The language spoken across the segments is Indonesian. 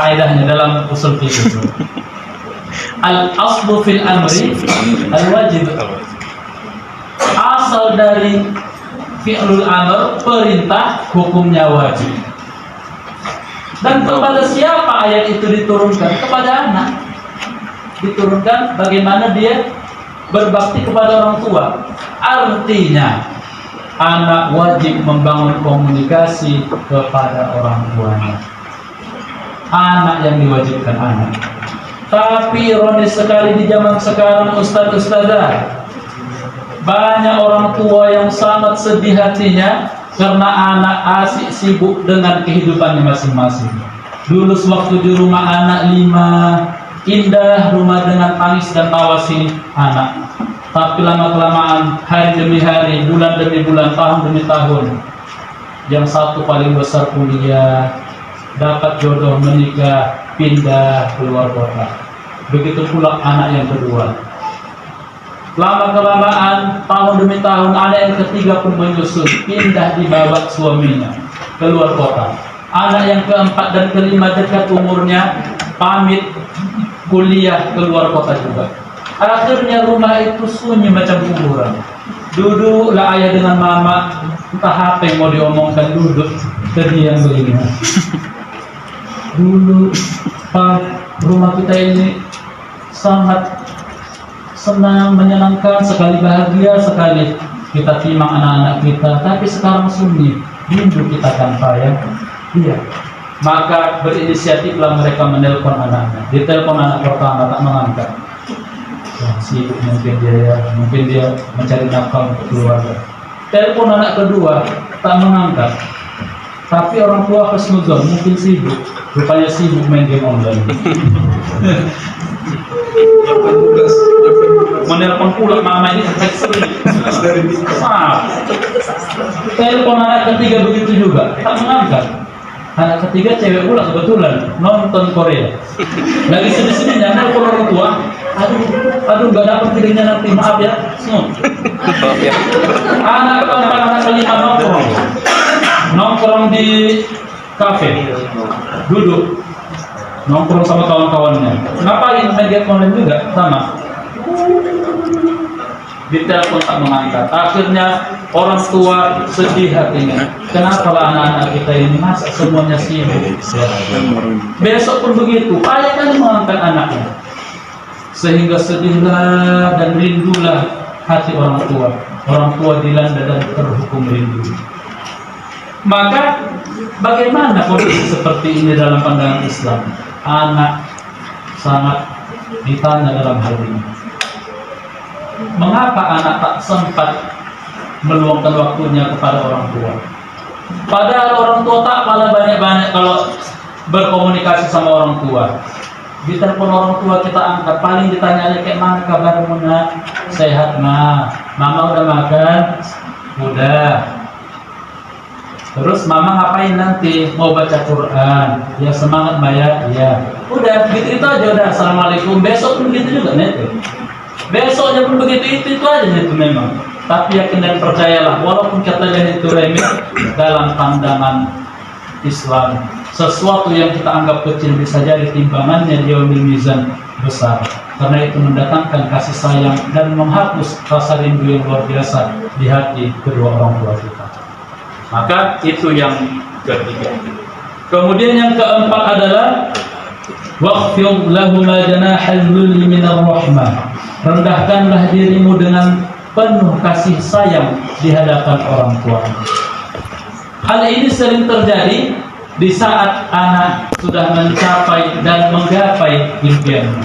kaidahnya dalam usul fikih. Al-aslu fil amri al-wajib. Asal dari fi'lul amr, perintah, hukumnya wajib. Dan kepada siapa ayat itu diturunkan? Kepada anak. Diturunkan bagaimana dia berbakti kepada orang tua. Artinya anak wajib membangun komunikasi kepada orang tuanya. Anak yang diwajibkan anak. Tapi ironis sekali di zaman sekarang, ustaz-ustazah, banyak orang tua yang sangat sedih hatinya karena anak asik sibuk dengan kehidupannya masing-masing. Dulu sewaktu di rumah anak 5, indah rumah dengan tangis dan tawa si anak. Tapi lama-kelamaan, hari demi hari, bulan demi bulan, tahun demi tahun, yang satu paling besar kuliah, dapat jodoh, menikah, pindah keluar kota. Begitu pula anak yang kedua. Lama-kelamaan, tahun demi tahun, anak yang ketiga pun menyusul, pindah dibawa suaminya keluar kota. Anak yang keempat dan kelima dekat umurnya, pamit kuliah keluar kota juga. Akhirnya rumah itu sunyi macam kuburan. Duduklah ayah dengan mama, entah apa yang mau diomongkan, duduk terdiam begini. Dulu Pak, rumah kita ini sangat senang, menyenangkan sekali, bahagia sekali kita timang anak-anak kita. Tapi sekarang sunyi, rindu kita tanpa ya. Iya. Maka berinisiatiflah mereka menelpon anaknya. Ditelepon anak pertama tak mengangkat. Sibuk mungkin dia mencari nafkah untuk keluarga. Telepon anak kedua tak mengangkat. Tapi orang tua husnuzon mungkin sibuk, rupanya sibuk main game online. Menelpon pula mama ini sering. Telepon anak ketiga begitu juga, tak mengangkat. Anak ketiga cewek pula kebetulan nonton Korea. Lagi sedih-sedihnya nelpon orang tua. Aduh, nggak dapat dirinya nanti, maaf ya. Anak keempat, anak kelima nongkrong di kafe, duduk nongkrong sama kawan-kawannya. Ngapain main game online juga sama. Ditelepon tak mengangkat. Akhirnya orang tua sedih hatinya. Kenapa lah anak-anak kita ini masa semuanya sibuk? Besok pun begitu. Payah kan mengangkat anaknya. Sehingga sedihlah dan rindulah hati orang tua. Orang tua dilanda dan terhukum rindu. Maka bagaimana kondisi seperti ini dalam pandangan Islam? Anak sangat ditanya dalam hal ini. Mengapa anak tak sempat meluangkan waktunya kepada orang tua? Padahal orang tua tak malah banyak-banyak kalau berkomunikasi sama orang tua. Ditelepon orang tua kita angkat, paling ditanya kayak mana kabarmu nak? Sehat ma? Mama udah makan? Udah. Terus mama ngapain nanti? Mau baca Quran? Ya semangat Maya? Ya. Udah, gitu aja udah. Assalamualaikum. Besok pun gitu juga nih. Besoknya pun begitu itu aja itu memang. Tapi yakin dan percayalah, walaupun katanya itu remeh dalam pandangan Islam, sesuatu yang kita anggap kecil bisa jadi timbangannya di yaumil mizan besar. Karena itu mendatangkan kasih sayang dan menghapus rasa rindu yang luar biasa di hati kedua orang tua kita. Maka itu yang ketiga. Kemudian yang keempat adalah waqfid lahuma janahal dhulli minar rahmah. Rendahkanlah dirimu dengan penuh kasih sayang di hadapan orang tua. Hal ini sering terjadi di saat anak sudah mencapai dan menggapai impiannya.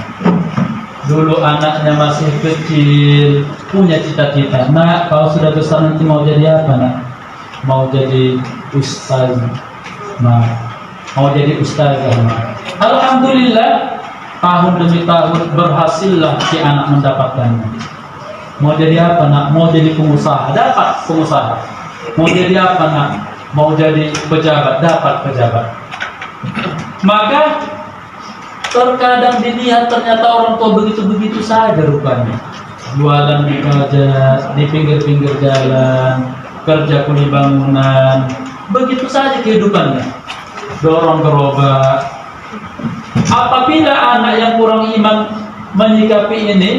Dulu anaknya masih kecil, punya cita-cita. Nak, kalau sudah besar nanti mau jadi apa nak? Mau jadi ustaz, mau jadi ustazah. Alhamdulillah, tahun demi tahun berhasillah si anak mendapatkannya. Mau jadi apa nak? Mau jadi pengusaha, dapat pengusaha. Mau jadi apa nak? Mau jadi pejabat, dapat pejabat. Maka terkadang dilihat ternyata orang tua begitu-begitu saja rupanya. Jualan di pinggir-pinggir jalan, kerja kuli bangunan, begitu saja kehidupannya. Dorong gerobak, Apabila anak yang kurang iman menyikapi ini,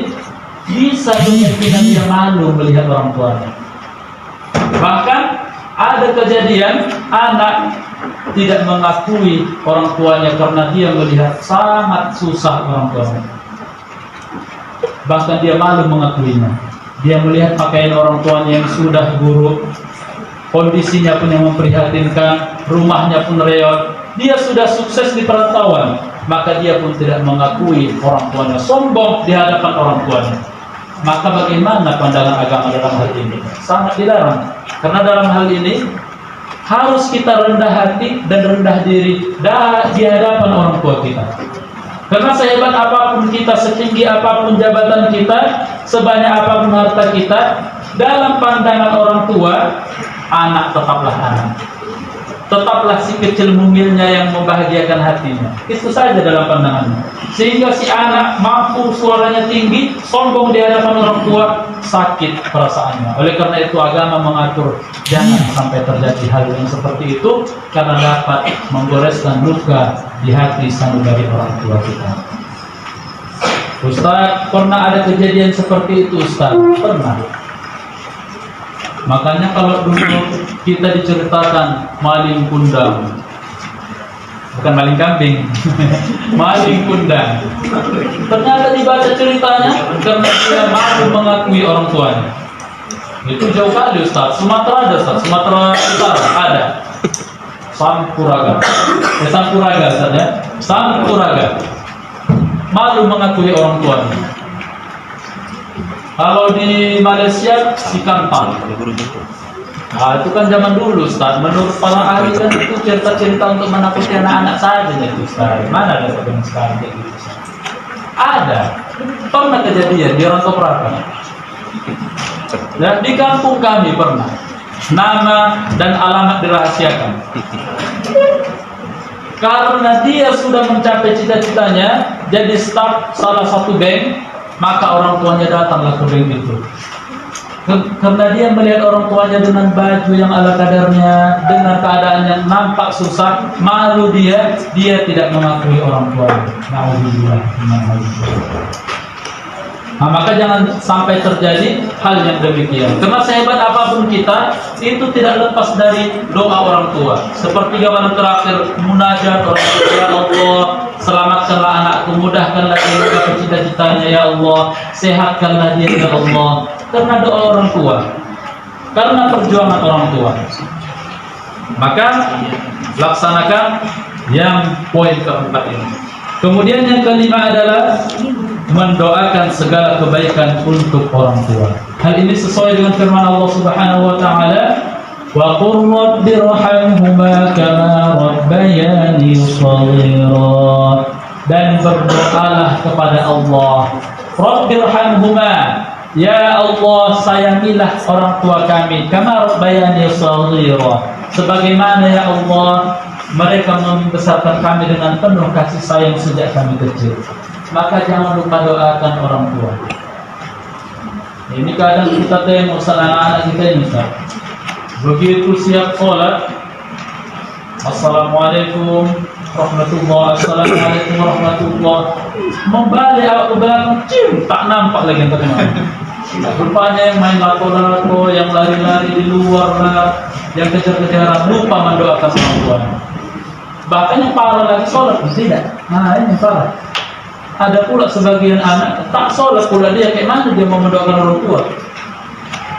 bisa kemungkinan dia malu melihat orang tuanya. Bahkan ada kejadian anak tidak mengakui orang tuanya karena dia melihat sangat susah orang tuanya. Bahkan dia malu mengakuinya. Dia melihat pakaian orang tuanya yang sudah buruk, kondisinya pun yang memprihatinkan, rumahnya pun reot. Dia sudah sukses di perantauan, maka dia pun tidak mengakui orang tuanya, sombong di hadapan orang tuanya. Maka bagaimana pandangan agama dalam hal ini? Sangat dilarang. Karena dalam hal ini harus kita rendah hati dan rendah diri di hadapan orang tua kita. Karena sehebat apapun kita, setinggi apapun jabatan kita, sebanyak apapun harta kita, dalam pandangan orang tua, anak tetaplah anak. Tetaplah si kecil mungilnya yang membahagiakan hatinya. Itu saja dalam pandangannya. Sehingga si anak mampu suaranya tinggi, sombong di hadapan orang tua, sakit perasaannya. Oleh karena itu agama mengatur jangan sampai terjadi hal yang seperti itu, karena dapat menggoreskan luka di hati sanubari orang tua kita. Ustaz, pernah ada kejadian seperti itu Ustaz? Pernah. Makanya kalau dulu kita diceritakan maling kundang, bukan maling kambing, maling kundang, ternyata dibaca ceritanya karena dia malu mengakui orang tuanya. Itu jauh kali Ustaz. Sumatera ada Ustaz, Sumatera Utara ada Sampuraga, Sampuraga Ustaz ya, Sampuraga, malu mengakui orang tuanya. Kalau di Malaysia si Kantang. Nah, itu kan zaman dulu Ustaz. Menurut para ahli kan itu cerita-cerita untuk menakuti anak-anak saja itu Ustaz. Mana ada yang sekarang kayak gitu Ustaz? Ada. Pernah kejadian di Rantau Prakan. Dan di kampung kami pernah. Nama dan alamat dirahasiakan. Karena dia sudah mencapai cita-citanya jadi staf salah satu bank, maka orang tuanya datanglah ke bank itu. Karena dia melihat orang tuanya dengan baju yang ala kadarnya, dengan keadaan yang nampak susah, malu dia tidak mengakui orang tuanya. Nauzubillah. Nah, maka jangan sampai terjadi hal yang demikian. Karena sehebat apapun kita, itu tidak lepas dari doa orang tua. Sepertiga malam terakhir munajat orang tua, ya Allah, selamatkanlah anakku, mudahkanlah dia mencapai cita-citanya, ya Allah, sehatkanlah dia, ya Allah. Karena doa orang tua, karena perjuangan orang tua. Maka laksanakan yang poin keempat ini. Kemudian yang kelima adalah mendoakan segala kebaikan untuk orang tua. Hal ini sesuai dengan firman Allah Subhanahu wa taala, "Wa qur rabbirhamhuma kama rabbayani shaghira." Dan berdoalah kepada Allah, "Rabbirhamhuma," ya Allah, sayangilah orang tua kami, kama rabbayani shaghira, sebagaimana ya Allah mereka membesarkan kami dengan penuh kasih sayang sejak kami kecil. Maka jangan lupa doakan orang tua. Ini kadang kita tengok anak-anak kita ini Ustaz. Begitu siap sholat, Assalamualaikum warahmatullahi, Assalamualaikum warahmatullahi, membalik awak ke belakang, tak nampak lagi yang terkenal. Rupanya yang main lato-lato, yang lari-lari di luar lah, yang kejar-kejaran, lupa mendoakan orang tuanya. Bahkan yang parah lagi sholat tidak. Nah ini yang parah. Ada pula sebagian anak tak sholat pula dia, kayak mana dia mau mendoakan orang tua?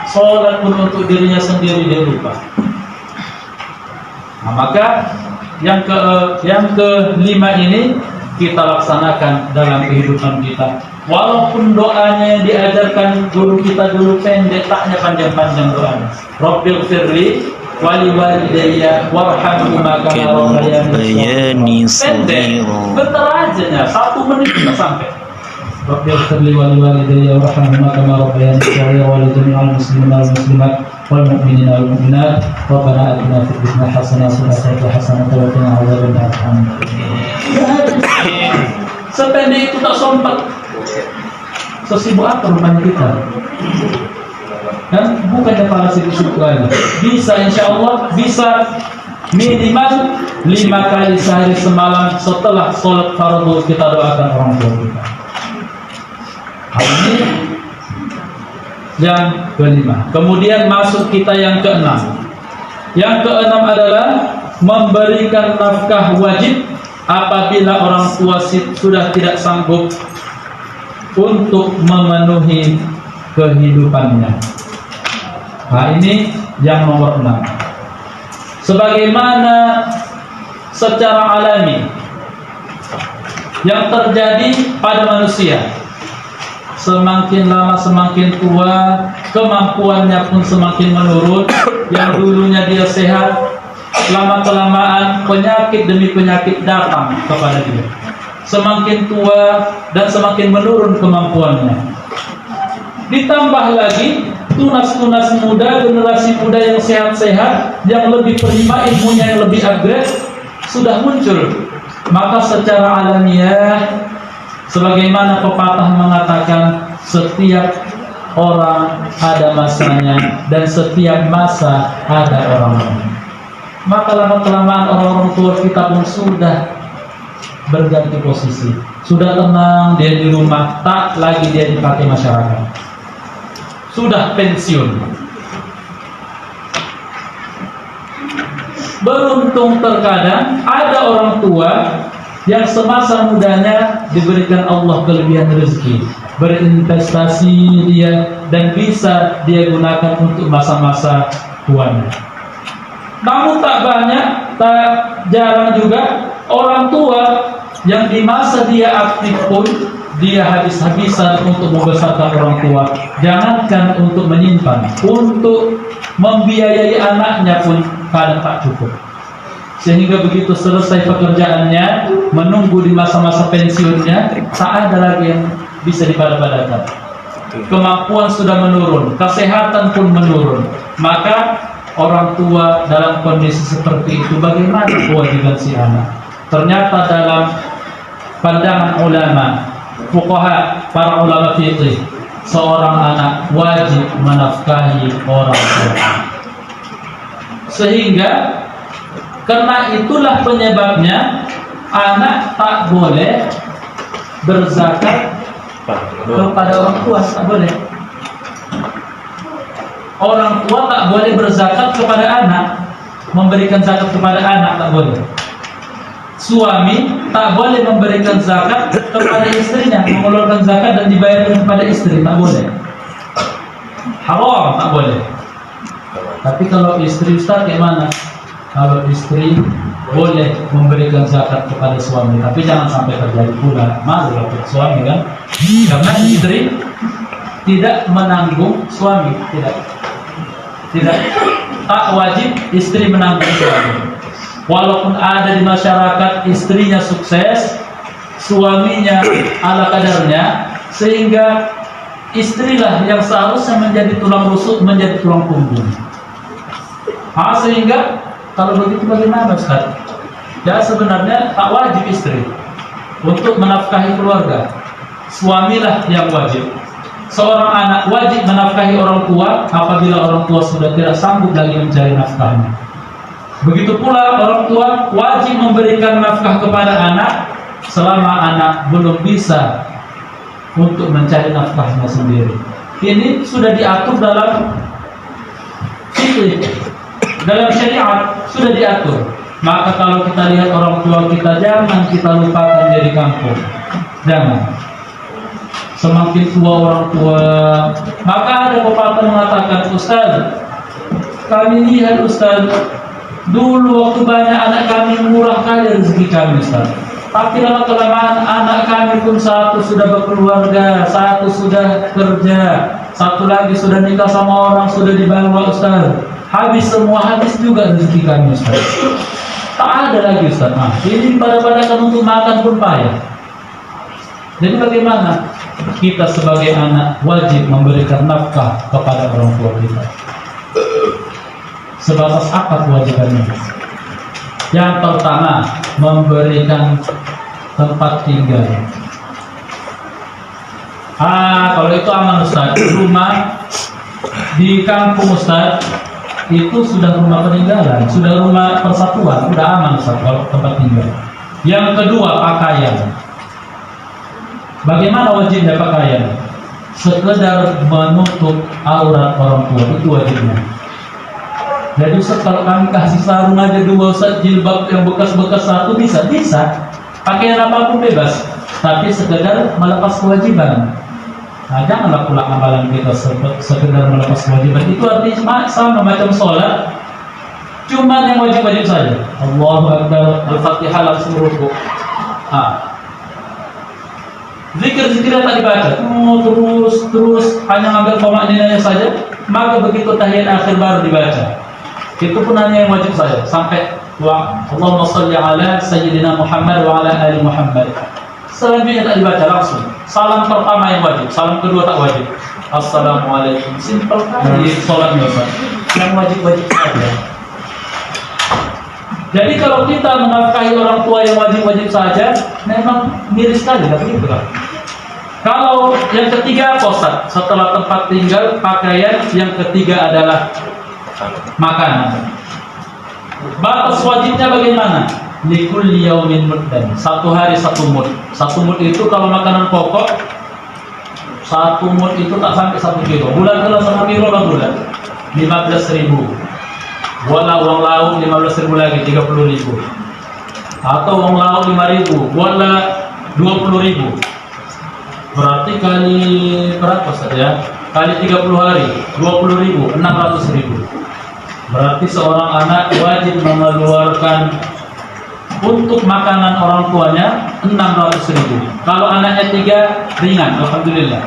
Sholat pun untuk dirinya sendiri dia lupa. Nah, maka yang kelima ini kita laksanakan dalam kehidupan kita. Walaupun doanya yang diajarkan guru kita dulu pendek, taknya panjang-panjang doanya. Rabbil firli wali walidayya warhamhuma kama rabbayani shaghira. Bentar aja, 1 menit kita sampai. Rabbil firli wali walidayya warhamhuma kama rabbayani shaghira wa li jami'il muslimina wal muslimat wal mu'minina wal mu'minat. Rabbana atina fid dunya hasanah wa fil akhirati hasanah wa qina adzabannar. Sependek itu tak sempat. Sesibuk apa rumahnya kita? Dan bukannya para sibuk-sibuk lagi. Bisa insya Allah, bisa minimal 5 kali sehari semalam setelah sholat fardu kita doakan orang tua kita. Ini yang kelima. Kemudian masuk kita yang keenam. Yang keenam adalah memberikan nafkah wajib apabila orang tua sudah tidak sanggup untuk memenuhi kehidupannya. Nah, ini yang nomor 6. Sebagaimana secara alami yang terjadi pada manusia, semakin lama semakin tua, kemampuannya pun semakin menurun. Yang dulunya dia sehat, lama-kelamaan penyakit demi penyakit datang kepada dia. Semakin tua dan semakin menurun kemampuannya. Ditambah lagi tunas-tunas muda, generasi muda yang sehat-sehat, yang lebih prima, ilmunya yang lebih upgrade sudah muncul. Maka secara alamiah, sebagaimana pepatah mengatakan, setiap orang ada masanya dan setiap masa ada orang-orang. Maka lama-kelamaan orang-orang tua kita pun sudah berganti posisi. Sudah tenang dia di rumah, tak lagi dia dipakai masyarakat. Sudah pensiun. Beruntung terkadang ada orang tua yang semasa mudanya diberikan Allah kelebihan rezeki, berinvestasi dia dan bisa dia gunakan untuk masa-masa tuanya. Namun tak banyak, tak jarang juga orang tua yang di masa dia aktif pun dia habis-habisan untuk membesarkan orang tua. Jangankan untuk menyimpan, untuk membiayai anaknya pun kadang tak cukup. Sehingga begitu selesai pekerjaannya, menunggu di masa-masa pensiunnya, tak ada lagi yang bisa dipada-padakan. Kemampuan sudah menurun, kesehatan pun menurun. Maka orang tua dalam kondisi seperti itu, bagaimana kewajiban si anak? Ternyata dalam pandangan ulama, fuqaha, para ulama fiqih, seorang anak wajib menafkahi orang tua. Sehingga karena itulah penyebabnya anak tak boleh berzakat kepada orang tua, tak boleh. Orang tua tak boleh berzakat kepada anak, memberikan zakat kepada anak tak boleh. Suami tak boleh memberikan zakat kepada istrinya, mengeluarkan zakat dan dibayarkan kepada istri, tak boleh. Haram, tak boleh. Tapi kalau istri, Ustaz, gimana? Kalau istri boleh memberikan zakat kepada suami, tapi jangan sampai terjadi pula malu untuk suami, kan? Karena istri tidak menanggung suami, tidak tak wajib istri menanggung suami. Walaupun ada di masyarakat istrinya sukses, suaminya ala kadarnya, sehingga istrilah yang seharusnya menjadi tulang rusuk, menjadi tulang punggung. Sehingga kalau begitu bagaimana, Ustaz? Ya, sebenarnya tak wajib istri untuk menafkahi keluarga. Suamilah yang wajib. Seorang anak wajib menafkahi orang tua apabila orang tua sudah tidak sanggup lagi mencari nafkahnya. Begitu pula orang tua wajib memberikan nafkah kepada anak selama anak belum bisa untuk mencari nafkahnya sendiri. Ini sudah diatur dalam fikih, dalam syariat sudah diatur. Maka kalau kita lihat orang tua kita, jangan kita lupakan dari kampung. Jangan. Semakin tua orang tua, maka ada pepatah mengatakan, Ustaz, kami lihat Ustaz, dulu waktu banyak anak kami murah kali rezeki kami, Ustaz. Tapi lama-kelamaan anak kami pun satu sudah berkeluarga, satu sudah kerja, satu lagi sudah nikah sama orang, sudah dibawa, Ustaz. Habis juga rezeki kami, Ustaz. Tak ada lagi, Ustaz. Ini pada-padakan untuk makan pun payah. Jadi bagaimana? Kita sebagai anak wajib memberikan nafkah kepada orang tua kita. Sebatas apa kewajibannya? Yang pertama, memberikan tempat tinggal. Kalau itu aman, Ustaz. Rumah di kampung, Ustaz, itu sudah rumah peninggalan, sudah rumah persatuan, sudah aman Ustaz kalau tempat tinggal. Yang kedua, pakaian. Bagaimana wajibnya pakaian? Sekedar menutup aurat orang tua, itu wajibnya. Jadi Ustaz, kalau kami kasih sarung aja dua Ustaz, jilbab yang bekas-bekas satu bisa. Pakaian apapun bebas, tapi sekedar melepas kewajiban. Nah, janganlah pula amalan kita sekedar melepas kewajiban. Itu artinya sama macam sholat, cuma yang wajib-wajib saja. Allahu Akbar, Al-Fatihah langsung rukuk. Zikir-zikir yang tak dibaca, terus hanya ngambil komakninanya saja, maka begitu tahiyat akhir baru dibaca. Itu pun hanya yang wajib saja, sampai Allahumma salli ala Sayyidina Muhammad wa ala ali Muhammad. Selanjutnya tak dibaca langsung. Salam pertama yang wajib, salam kedua tak wajib. Assalamualaikum. Simpel kali sholatnya Ustaz. Yang wajib-wajib saja. Jadi kalau kita menafkahi orang tua yang wajib-wajib saja, memang miris sekali, tak begitu kan? Kalau yang ketiga apa Ustaz? Setelah tempat tinggal, pakaian, yang ketiga adalah makanan. Batas wajibnya bagaimana? Likulli yaumin muddan. Satu hari satu mud. Satu mud itu kalau makanan pokok, satu mud itu tak sampai 1 kilo. Bulan kalau 1 kilo lah bulan. 15.000. Wala uang lauk 15.000 lagi 30.000. Atau uang lauk 5.000, wala 20.000. Berarti kali berapa saja? Kali 30 hari 20.000, 600.000. Berarti seorang anak wajib mengeluarkan untuk makanan orang tuanya 600.000. Kalau anaknya 3 ringan, alhamdulillah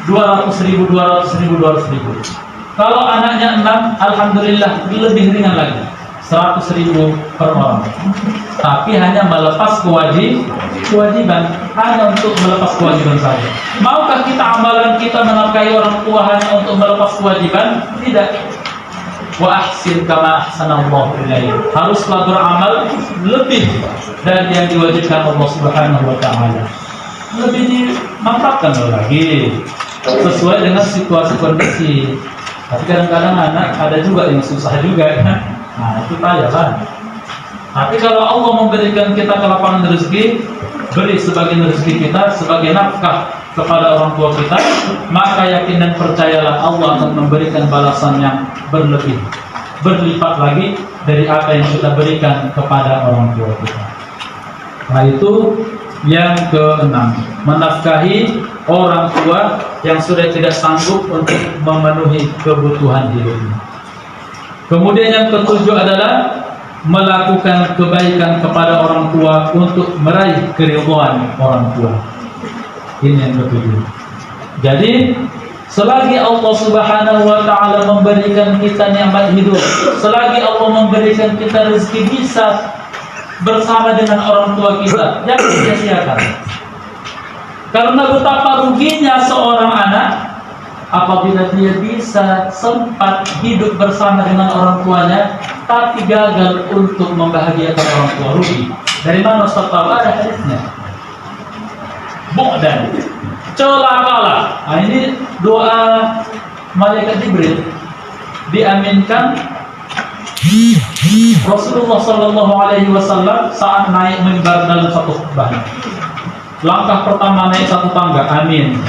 200.000, 200.000. Kalau anaknya 6, alhamdulillah lebih ringan lagi, 100.000 per orang. Tapi hanya melepas kewajiban, hanya untuk melepas kewajiban saja. Maukah kita amalan kita menafkahi orang tua hanya untuk melepas kewajiban? Tidak. Wa ahsin kama ahsanallahu ilaik. Haruslah beramal lebih dari yang diwajibkan Allah Subhanahu wa taala. Lebih dimantapkan lagi sesuai dengan situasi kondisi. Tapi kadang-kadang anak ada juga yang susah juga kan. Nah, itu payahlah. Tapi kalau Allah memberikan kita kelapangan rezeki, beri sebagian rezeki kita sebagai nafkah kepada orang tua kita, maka yakin dan percayalah Allah akan memberikan balasan yang berlebih, berlipat lagi dari apa yang kita berikan kepada orang tua kita. Nah, itu yang keenam, menafkahi orang tua yang sudah tidak sanggup untuk memenuhi kebutuhan hidupnya. Kemudian yang ketujuh adalah melakukan kebaikan kepada orang tua untuk meraih keridhaan orang tua. Ini yang ketujuh. Jadi selagi Allah Subhanahu wa taala memberikan kita nikmat hidup, selagi Allah memberikan kita rezeki bisa bersama dengan orang tua kita, jangan sia-siakan. Karena betapa ruginya seorang anak apabila dia bisa sempat hidup bersama dengan orang tuanya tapi gagal untuk membahagiakan orang tua, rugi. Dari mana Ustaz tahu? Ada hadisnya. Bu'dan, celakalah. Nah, ini doa malaikat Jibril diaminkan Rasulullah Sallallahu Alaihi Wasallam saat naik mimbar dalam satu khutbah. Langkah pertama naik satu tangga, amin.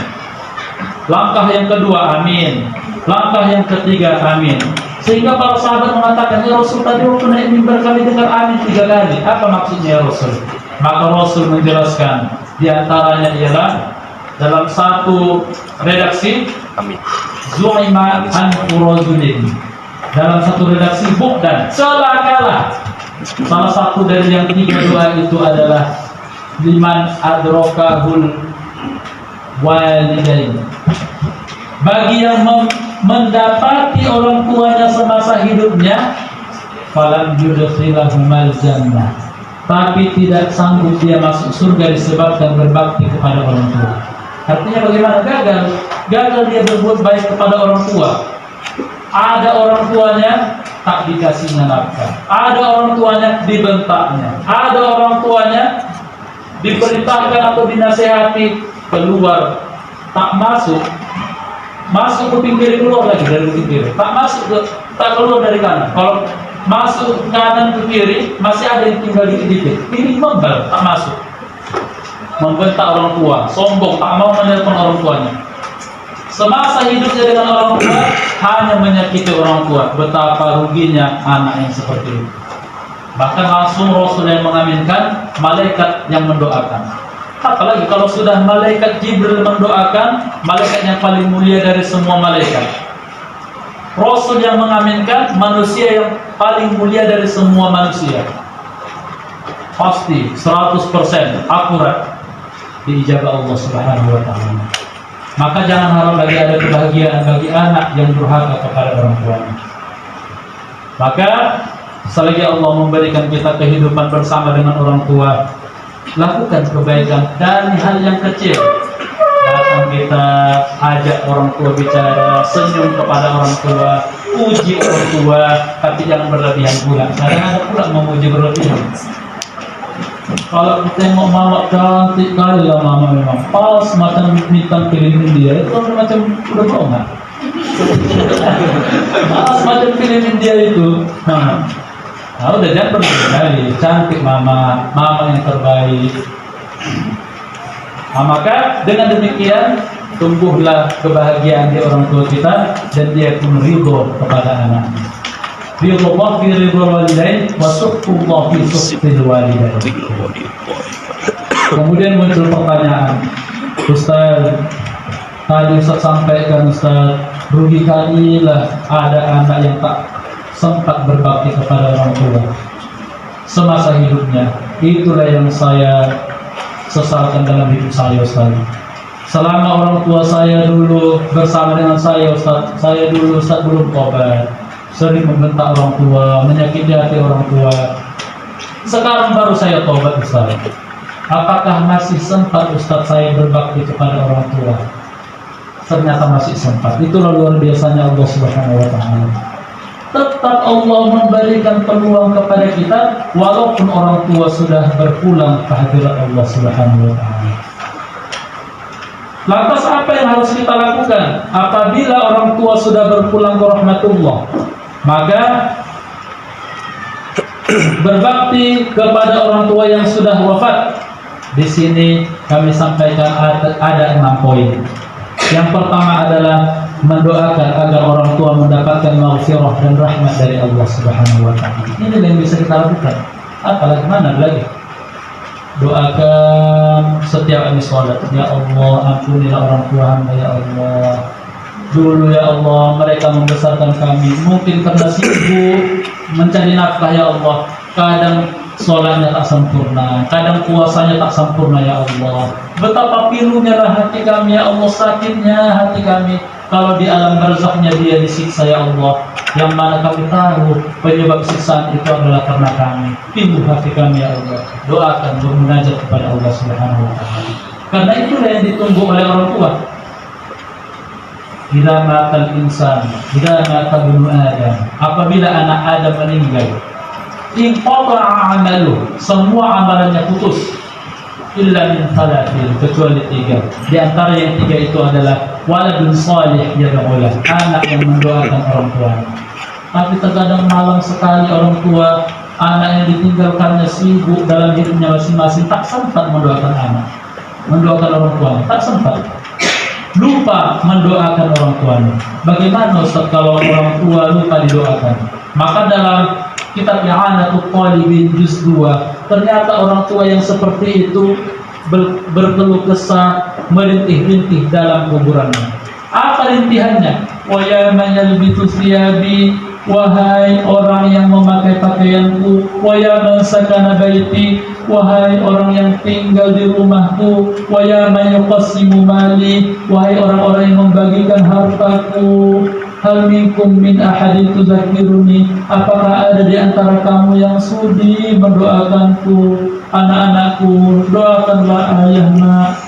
Langkah yang kedua, amin. Langkah yang ketiga, amin. Sehingga para sahabat mengatakan, ya Rasul, tadi waktu naik mimbar kali dengar amin 3 kali. Apa maksudnya ya Rasul? Maka Rasul menjelaskan, di antaranya ialah dalam satu redaksi, amin. Zu'ima an urajulin. Dalam satu redaksi dan celakalah. Salah satu dari yang 3 doa itu adalah liman adrokahul walidain. Bagi yang mendapati orang tuanya semasa hidupnya, falam yudkhilahumal jannah, tapi tidak sanggup dia masuk surga disebabkan berbakti kepada orang tua. Artinya bagaimana? Gagal dia berbuat baik kepada orang tua. Ada orang tuanya tak dikasihnya nafkah, ada orang tuanya dibentaknya, ada orang tuanya diperintahkan atau dinasehati keluar, tak masuk ke pinggir, keluar lagi dari pinggir, tak masuk ke tak keluar dari kanan. Kalau masuk kanan ke kiri, masih ada yang tinggal dikit-dikit. Ini membel, tak masuk. Membentak orang tua, sombong, tak mau menelpon orang tuanya. Semasa hidupnya dengan orang tua, hanya menyakiti orang tua. Betapa ruginya anak yang seperti itu. Bahkan langsung Rasul yang mengaminkan, malaikat yang mendoakan. Apalagi kalau sudah malaikat Jibril mendoakan, malaikat yang paling mulia dari semua malaikat. Rasul yang mengaminkan, manusia yang paling mulia dari semua manusia. Pasti 100% akurat diijabah Allah Subhanahu wa taala. Maka jangan harap lagi ada kebahagiaan bagi anak yang durhaka kepada orang tuanya. Maka selagi Allah memberikan kita kehidupan bersama dengan orang tua, lakukan kebaikan dari hal yang kecil. Datang kita ajak orang tua bicara, senyum kepada orang tua, puji orang tua, tapi jangan berlebihan pula. Kadang ada pula memuji berlebihan. Kalau kita tengok mama cantik kali ya, mama memang pas macam bintang film India, itu macam udah bohong. Pas macam film India itu. Nah, udah jangan berlebihan. Cantik mama, mama yang terbaik. Nah, maka dengan demikian tumbuhlah kebahagiaan di orang tua kita dan dia pun ridho kepada anaknya. Ridullah fi ridul walidain wa sukhullah fi sukhil walidain. Kemudian muncul pertanyaan, Ustaz, tadi Ustaz sampaikan, Ustaz, rugi kalilah ada anak yang tak sempat berbakti kepada orang tua semasa hidupnya. Itulah yang saya sesalkan dalam hidup saya, Ustaz. Selama orang tua saya dulu bersama dengan saya, Ustaz, saya dulu Ustaz belum tobat, sering membentak orang tua, menyakiti hati orang tua. Sekarang baru saya tobat, Ustaz. Apakah masih sempat Ustaz saya berbakti kepada orang tua? Ternyata masih sempat. Itulah luar biasanya Allah Subhanahu wa taala. Tetap Allah memberikan peluang kepada kita walaupun orang tua sudah berpulang ke hadirat Allah Subhanahu wa taala. Lantas apa yang harus kita lakukan apabila orang tua sudah berpulang ke rahmatullah? Maka berbakti kepada orang tua yang sudah wafat. Di sini kami sampaikan ada 6 poin. Yang pertama adalah mendoakan agar orang tua mendapatkan maghfirah dan rahmat dari Allah Subhanahu wa taala. Ini yang bisa kita lakukan. Apalagi mana lagi? Doakan setiap kali sholat, ya Allah, ampunilah orang tua hamba, ya Allah. Dulu ya Allah mereka membesarkan kami, mungkin karena sibuk mencari nafkah ya Allah, kadang sholatnya tak sempurna, kadang puasanya tak sempurna ya Allah. Betapa pilunya lah hati kami ya Allah, sakitnya hati kami kalau di alam barzaknya dia disiksa ya Allah, yang mana kami tahu penyebab siksaan itu adalah karena kami. Pilu hati kami ya Allah. Doakan, bermunajat kepada Allah Subhanahu wa taala. Karena itulah yang ditunggu oleh orang tua. Idza matal insan, idza mata ibnu Adam, apabila anak Adam meninggal, inqata'a 'amaluhu, semua amalannya putus, illa min thalathin, kecuali 3. Di antara yang 3 itu adalah waladun salih yad'ulah, anak yang mendoakan orang tuanya. Tapi terkadang malang sekali orang tua, anak yang ditinggalkannya sibuk dalam hidupnya masing-masing, tak sempat mendoakan anak, mendoakan orang tuanya, tak sempat. Lupa mendoakan orang tuanya. Bagaimana Ustaz kalau orang tua lupa didoakan? Maka dalam kitab I'anatul Talibin juz 2, ternyata orang tua yang seperti itu berkeluh kesah, merintih-rintih dalam kuburannya. Apa rintihannya? Wa ya man yalbitu thiyabi, wahai orang yang memakai pakaianku, wa ya man sakana baiti, wahai orang yang tinggal di rumahku, wa ya man yuqassimu mali, wahai orang-orang yang membagikan hartaku. Hal minkum min ahadin tudzakiruni, apakah ada di antara kamu yang sudi mendoakanku? Anak-anakku, doakanlah ayah nak.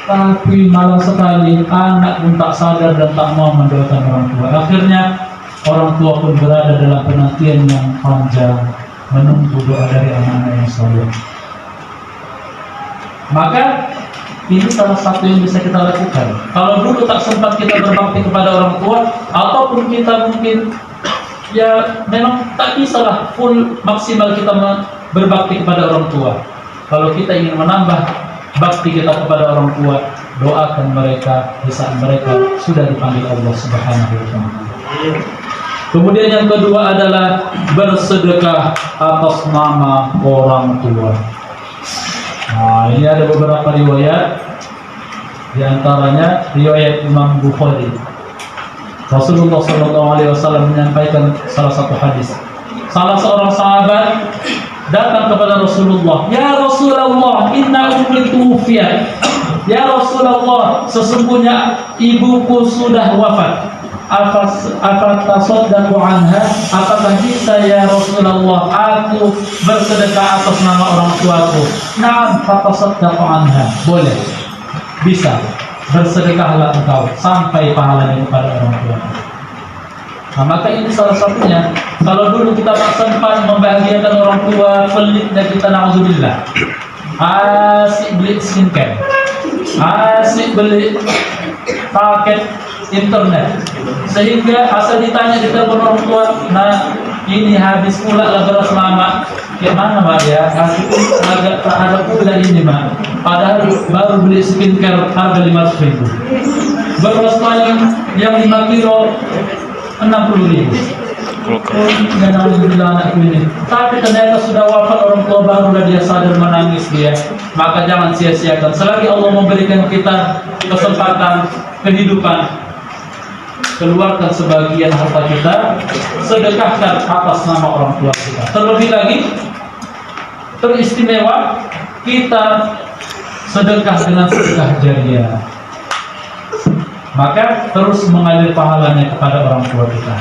Tapi malang sekali, anak pun tak sadar dan tak mau mendoakan orang tua. Akhirnya orang tua pun berada dalam penantian yang panjang, menunggu doa dari anak-anak yang saleh. Maka Ini salah satu yang bisa kita lakukan. Kalau dulu tak sempat kita berbakti kepada orang tua, ataupun kita mungkin ya memang tak bisa lah full maksimal kita berbakti kepada orang tua. Kalau kita ingin menambah bakti kita kepada orang tua, doakan mereka di saat mereka sudah dipanggil Allah Subhanahu wa Ta'ala. Kemudian yang kedua adalah bersedekah atas nama orang tua. Nah, ini ada beberapa riwayat, di antaranya riwayat Imam Bukhari. Rasulullah SAW menyampaikan salah satu hadis. Salah seorang sahabat datang kepada Rasulullah, "Ya Rasulullah, inna ummi tuwfiyat." Ya Rasulullah, sesungguhnya ibuku sudah wafat. Afatasaddaqu anha? Apakah bisa ya Rasulullah aku bersedekah atas nama orang tuaku? Na'am, fatasaddaqu anha. Boleh. Bisa. Bersedekahlah engkau sampai pahalanya kepada orang tua. Nah, maka ini salah satunya. Kalau dulu kita tak sempat membahagiakan orang tua, pelitnya kita, na'udzubillah, asik beli skincare, asik beli paket internet, sehingga asal ditanya di telepon orang tua, nah ini habis pula lah beras lama, gimana Mbak ya? Agak tak ada pula ini Mbak. Padahal baru beli skincare harga 500.000. Beras yang 5 kilo 60.000. Alhamdulillah anakku ini. Tapi ternyata sudah wafat orang tua, barulah dia sadar, menangis dia. Maka jangan sia-siakan. Selagi Allah memberikan kita kesempatan kehidupan, keluarkan sebagian harta kita, sedekahkan atas nama orang tua kita. Terlebih lagi, teristimewa, kita sedekah dengan sedekah jariah. Maka terus mengalir pahalanya kepada orang tua kita.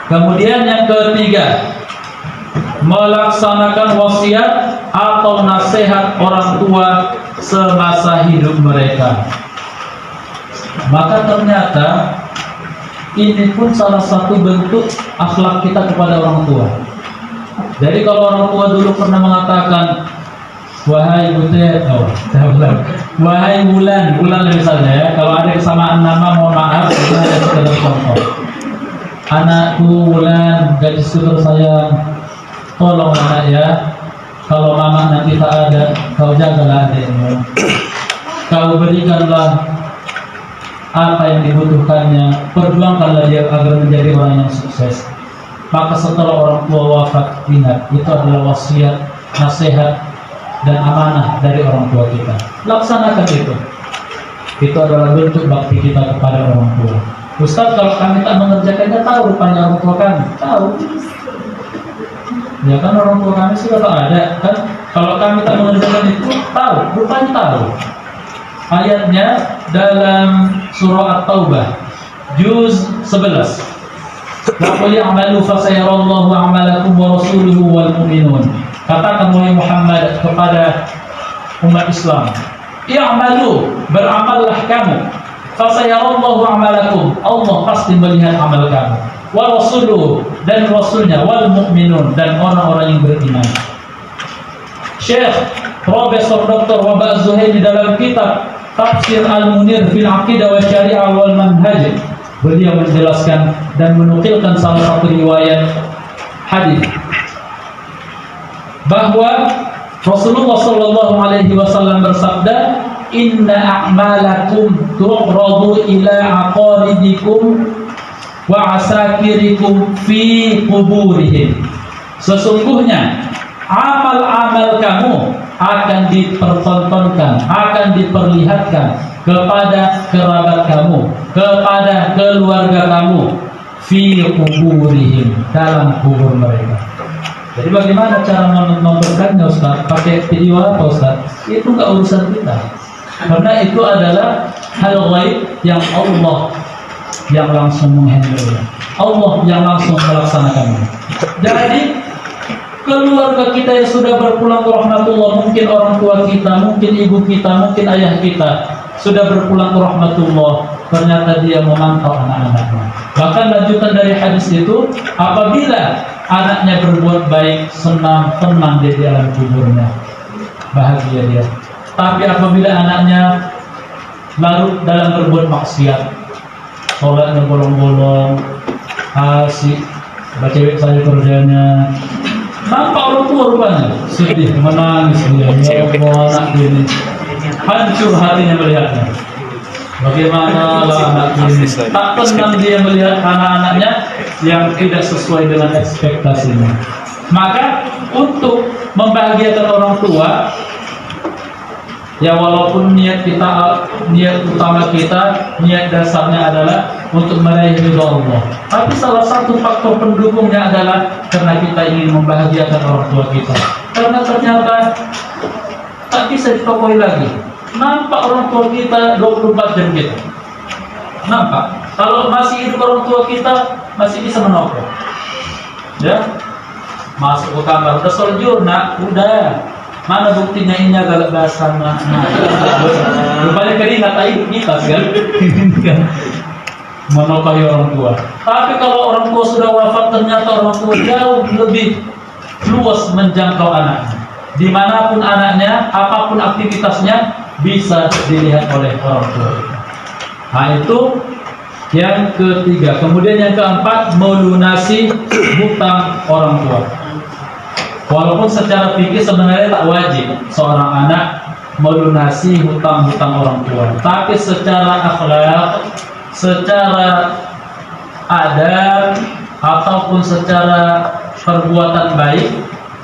Kemudian yang ketiga, melaksanakan wasiat atau nasihat orang tua semasa hidup mereka. Maka ternyata ini pun salah satu bentuk akhlak kita kepada orang tua. Jadi kalau orang tua dulu pernah mengatakan, wahai Butet, wahai Bulan misalnya ya, kalau ada kesamaan nama mohon maaf, ini ada sekedar contoh. Anakku Bulan, gadis tersayang, tolong anak ya, kalau mama nanti tak ada, kau jagalah adikmu, kau berikanlah apa yang dibutuhkannya, perjuangkanlah dia agar menjadi orang yang sukses. Maka setelah orang tua wafat, ingat, itu adalah wasiat, nasihat, dan amanah dari orang tua kita. Laksanakan itu. Itu adalah bentuk bakti kita kepada orang tua. Ustaz, kalau kami tak mengerjakannya, tahu rupanya orang tua kami, tahu. Ya kan, orang tua kami sudah tak ada kan. Kalau kami tak mengerjakan itu, tahu, rupanya tahu. Ayatnya dalam surah At-Taubah juz 11. Wa qul ya'malu fa sayarallahu 'amalakum wa rasuluhu wal mu'minun. Katakan wahai Muhammad kepada umat Islam, i'malu, beramallah kamu, fa sayarallahu 'amalakum, Allah pasti melihat amal kamu, wa rasuluhu, dan rasulnya, wal mu'minun, dan orang-orang yang beriman. Syekh Profesor Dr. Waba Zuhaili dalam kitab Tafsir Al-Munir fil Aqidah wa Syariah wal Manhaj, beliau menjelaskan dan menukilkan salah satu riwayat hadis bahwa Rasulullah sallallahu alaihi wasallam bersabda, "Inna a'malakum tu'radu ila aqaribikum wa asakirikum fi kuburihim." Sesungguhnya amal-amal kamu akan dipertontonkan, akan diperlihatkan kepada kerabat kamu, kepada keluarga kamu, fi kuburihim, dalam kubur mereka. Jadi bagaimana cara menontonkannya Ustaz? Pakai video apa Ustaz? Itu enggak urusan kita. Karena itu adalah hal ghaib yang Allah yang langsung menghandle, Allah yang langsung melaksanakannya. Jadi keluarga kita yang sudah berpulang ke rahmatullah, mungkin orang tua kita, mungkin ibu kita, mungkin ayah kita sudah berpulang ke rahmatullah, ternyata dia memantau anak-anaknya. Bahkan lanjutan dari hadis itu, apabila anaknya berbuat baik, senang, tenang dia di alam kuburnya, bahagia dia. tapi apabila anaknya larut dalam berbuat maksiat, sholatnya bolong-bolong, asik, baca cewek saya kerjanya, nampak orang tua rupanya sedih, menangis dia, ya Allah anak ini, hancur hatinya melihatnya. Bagaimana lah anak ini, tak tenang dia melihat anak-anaknya yang tidak sesuai dengan ekspektasinya. Maka untuk membahagiakan orang tua, ya walaupun niat utama kita, niat dasarnya adalah untuk meraih ridha Allah. Tapi salah satu faktor pendukungnya adalah karena kita ingin membahagiakan orang tua kita. Karena ternyata tak bisa ditokoi lagi. Nampak orang tua kita 24 jam kita. Nampak. Kalau masih hidup orang tua kita masih bisa menopang. Ya, masuk ke kamar, udah soljur nak, udah. Mana buktinya ini agak basah nak. Rupanya keringat hidup kita kan. Menopang orang tua. Tapi kalau orang tua sudah wafat, ternyata orang tua jauh lebih luas menjangkau anaknya. Dimanapun anaknya, apapun aktivitasnya bisa dilihat oleh orang tua. Nah itu yang ketiga. Kemudian yang keempat, melunasi hutang orang tua. Walaupun secara fikih sebenarnya tak wajib seorang anak melunasi hutang-hutang orang tua, tapi secara akhlak, secara adab ataupun secara perbuatan baik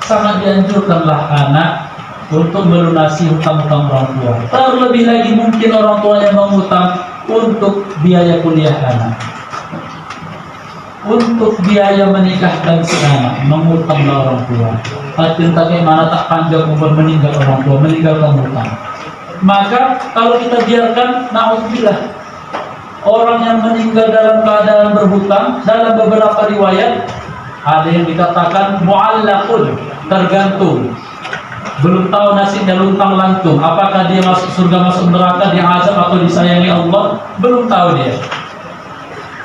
sangat dianjurkanlah anak untuk melunasi hutang-hutang orang tua. Terlebih lagi mungkin orang tuanya mengutang untuk biaya kuliah anak, untuk biaya menikahkan si anak, mengutanglah orang tua. Cinta bagaimana tak panjang umur meninggal orang tua, meninggalkan hutang. Maka kalau kita biarkan, na'udzubillah, orang yang meninggal dalam keadaan berhutang, dalam beberapa riwayat ada yang dikatakan mu'allaqun, tergantung. Belum tahu nasibnya, luntang lantung. Apakah dia masuk surga, masuk neraka, diazab atau disayangi Allah? Belum tahu dia.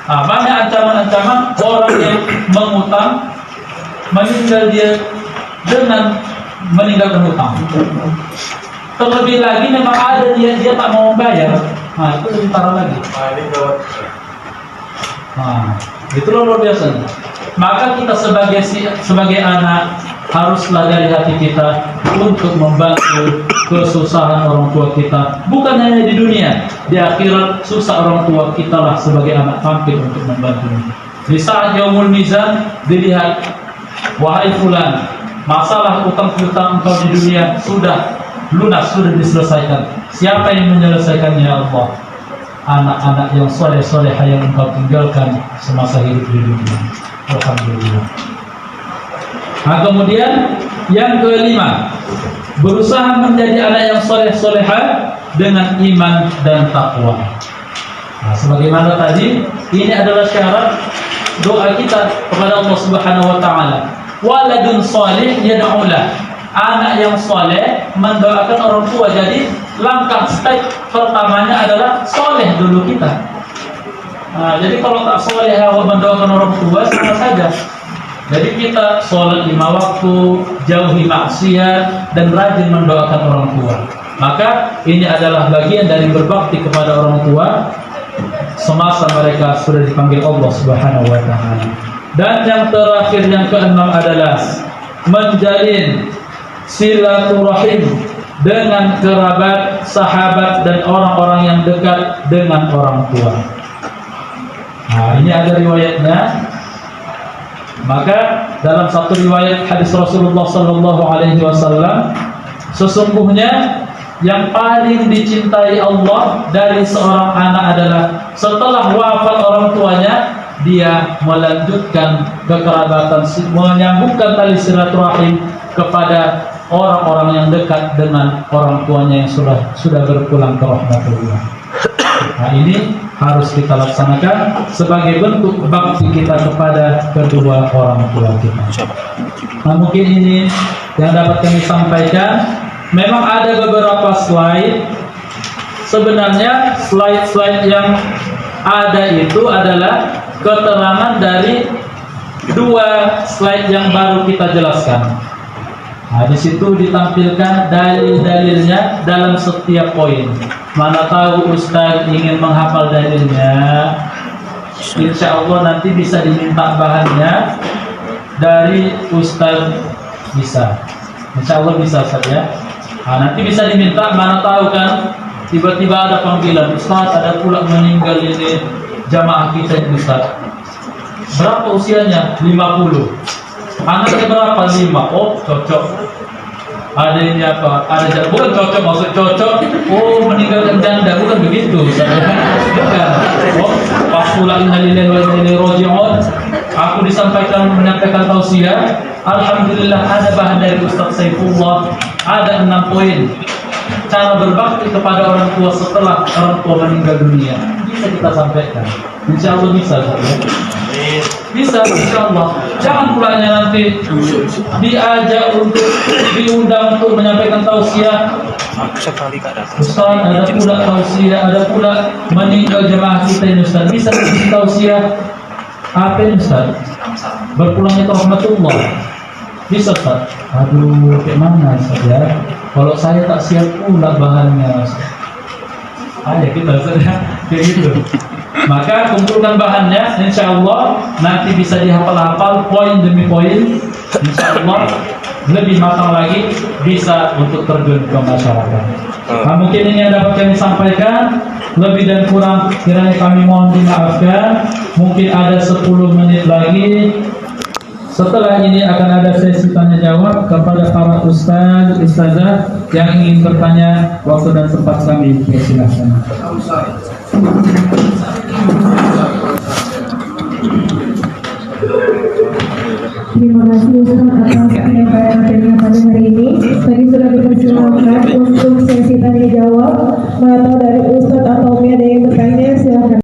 Nah, banyak ancaman-ancaman orang yang mengutang, meninggal dia dengan meninggalkan hutang. Terlebih lagi memang ada dia tak mau membayar. Nah, itu lebih parah lagi. Nah, itu luar biasa. Maka kita sebagai anak haruslah dari hati kita untuk membantu kesusahan orang tua kita. Bukan hanya di dunia, di akhirat susah orang tua kita lah sebagai anak tampil untuk membantunya. Di saat yaumul mizan dilihat, wahai fulan, masalah utang-utang engkau di dunia sudah lunas, sudah diselesaikan. Siapa yang menyelesaikannya? Ya Allah. Anak-anak yang soleh-solehah yang engkau tinggalkan semasa hidup di dunia. Alhamdulillah. Nah, kemudian yang kelima, berusaha menjadi anak yang soleh-solehah dengan iman dan takwa. Nah, sebagaimana tadi, ini adalah syarat doa kita kepada Allah Subhanahu wa taala. Waladun salih yad'ulah. Anak yang soleh mendoakan orang tua. Jadi langkah step pertamanya adalah soleh dulu kita. Nah, jadi kalau tak soleh mendoakan orang tua sama saja. Jadi kita sholat 5 waktu, jauhi maksiat, dan rajin mendoakan orang tua. Maka ini adalah bagian dari berbakti kepada orang tua semasa mereka sudah dipanggil Allah Subhanahu wa taala. Dan yang terakhir, yang keenam adalah menjalin silaturahim dengan kerabat, sahabat, dan orang-orang yang dekat dengan orang tua. Nah, ini ada riwayatnya. Maka dalam satu riwayat hadis Rasulullah sallallahu alaihi wasallam, sesungguhnya yang paling dicintai Allah dari seorang anak adalah setelah wafat orang tuanya, dia melanjutkan kekerabatan, menyambungkan tali silaturahim kepada orang-orang yang dekat dengan orang tuanya yang sudah berpulang ke rahmatullah. Nah, ini harus kita laksanakan sebagai bentuk bakti kita kepada kedua orang tua kita. Nah, mungkin ini yang dapat kami sampaikan. Memang ada beberapa slide. Sebenarnya slide-slide yang ada itu adalah keterangan dari 2 slide yang baru kita jelaskan. Nah, di situ ditampilkan dalil-dalilnya dalam setiap poin. Mana tahu Ustaz ingin menghafal dalilnya, insya Allah nanti bisa diminta bahannya dari Ustaz, bisa. Insya Allah bisa Ustaz ya. Nah, nanti bisa diminta, mana tahu kan tiba-tiba ada panggilan Ustaz, ada pula meninggal ini jamaah kita ini Ustaz. Berapa usianya? 50. Anaknya berapa? 5. Oh, cocok. Ada ini apa? Ada bukan cocok, maksud cocok. Oh, meninggalkan janda, bukan begitu. Bukan. Oh, pas pula innalillahi wa inna ilaihi raji'un. Aku menyampaikan tausiah. Alhamdulillah ada bahan dari Ustaz Saifullah. Ada 6 poin. Cara berbakti kepada orang tua setelah orang tua meninggal dunia. Bisa kita sampaikan. Insya Allah bisa. Bisa, insya Allah. Jangan pulanya nanti diajak untuk diundang untuk menyampaikan tausiah. Ustaz, ada pula tausiah, ada pula meninggal jemaah kita ini Ustaz. Bisa kasih tausiah apa ini Ustaz? Berpulangnya ke rahmatullah. Bisa Ustaz? Aduh, gimana Ustaz ya? Kalau saya tak siap pula bahannya Ustaz. Ayo kita Ustaz ya, kayak gitu. Maka kumpulkan bahannya, insya Allah nanti bisa dihafal-hafal poin demi poin. Insya Allah lebih matang lagi, bisa untuk terjun ke masyarakat. Nah, mungkin ini yang dapat kami sampaikan. Lebih dan kurang kiranya kami mohon dimaafkan. Mungkin ada 10 menit lagi. Setelah ini akan ada sesi tanya jawab kepada para ustaz, ustazah yang ingin bertanya. Waktu dan tempat kami persilahkan. Terima kasih Ustaz atas penyampaian materinya pada hari ini. Tadi sudah dipersilakan untuk sesi tanya jawab. Mana tahu dari Ustaz atau Umi ada yang bertanya, silakan.